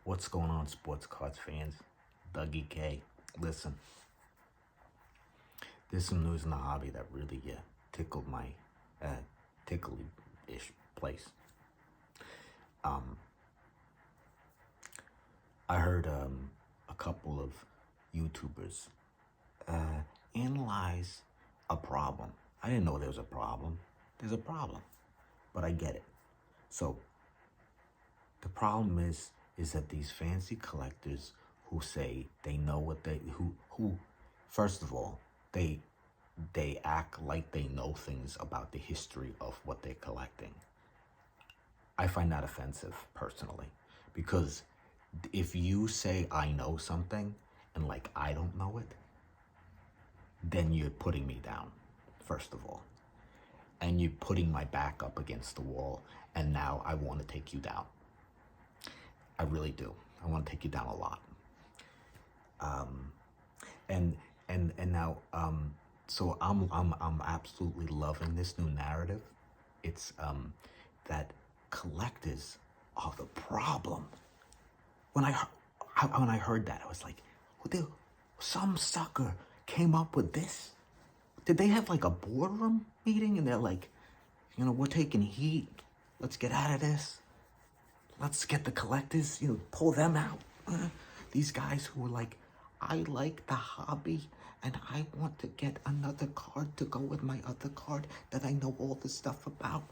What's going on, sports cards fans? DougieK. Listen, there's some news in the hobby that really tickled my tickly-ish place. I heard a couple of YouTubers analyze a problem. I didn't know there was a problem. There's a problem, but I get it. So the problem is that these fancy collectors who say they know what who first of all, they act like they know things about the history of what they're collecting. I find that offensive personally, because if you say I know something and like I don't know it, then you're putting me down, first of all. And you're putting my back up against the wall, and now I want to take you down. I really do. I want to take you down a lot. And now, so I'm absolutely loving this new narrative. It's that collectors are the problem. When I heard that, I was like, some sucker came up with this. Did they have like a boardroom meeting and they're like, we're taking heat. Let's get out of this. Let's get the collectors, pull them out. These guys who were like, I like the hobby and I want to get another card to go with my other card that I know all this stuff about.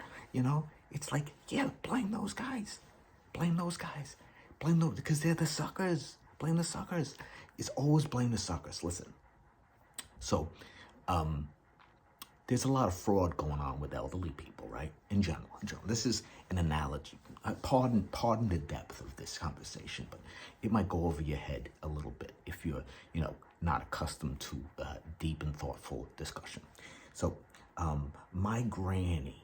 It's like, yeah, blame those guys. Blame those guys. Blame those, because they're the suckers. Blame the suckers. It's always blame the suckers. Listen. So, there's a lot of fraud going on with elderly people, right? In general. This is an analogy. Pardon the depth of this conversation, but it might go over your head a little bit if you're, not accustomed to deep and thoughtful discussion. So, my granny,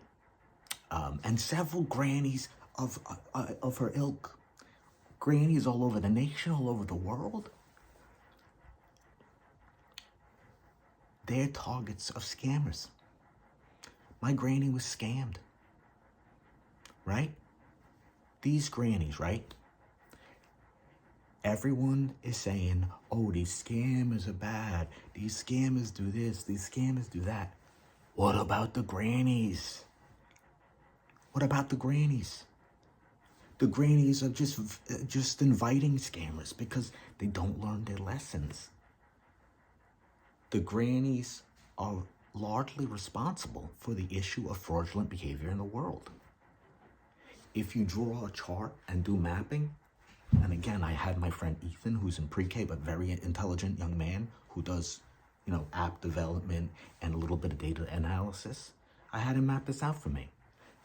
and several grannies of her ilk, grannies all over the nation, all over the world, they're targets of scammers. My granny was scammed, right? These grannies, right? Everyone is saying, oh, these scammers are bad. These scammers do this. These scammers do that. What about the grannies? What about the grannies? The grannies are just inviting scammers because they don't learn their lessons. The grannies are largely responsible for the issue of fraudulent behavior in the world. If you draw a chart and do mapping, and again, I had my friend Ethan, who's in pre-K, but very intelligent young man who does, app development and a little bit of data analysis. I had him map this out for me.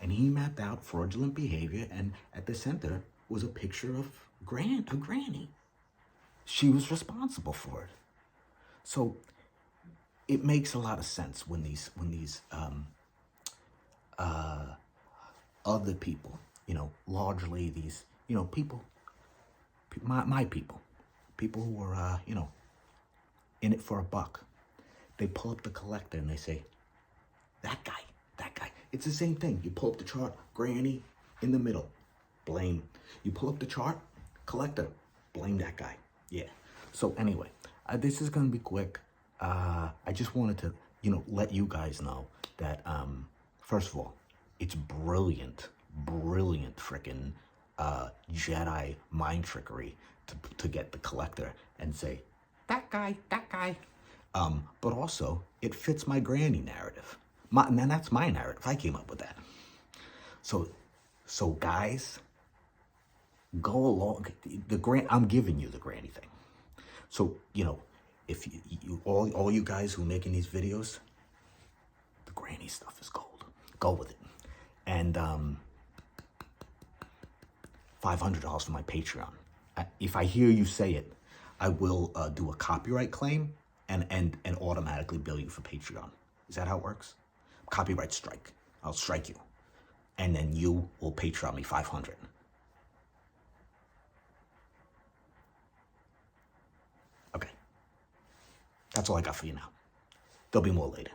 And he mapped out fraudulent behavior, and at the center was a picture of a granny. She was responsible for it. So it makes a lot of sense when these other people, largely these, people, my people who are, in it for a buck, they pull up the collector and they say, that guy. It's the same thing. You pull up the chart, granny in the middle, blame. You pull up the chart, collector, blame that guy. Yeah. So anyway, this is going to be quick. I just wanted to, let you guys know that, first of all, it's brilliant freaking Jedi mind trickery to get the collector and say, that guy. But also, it fits my granny narrative. And that's my narrative. I came up with that. So guys, go along. I'm giving you the granny thing. So, if you all you guys who are making these videos, the granny stuff is gold. Go with it. And $500 for my Patreon. If I hear you say it, I will do a copyright claim and automatically bill you for Patreon. Is that how it works? Copyright strike. I'll strike you. And then you will Patreon me $500. Okay. That's all I got for you now. There'll be more later.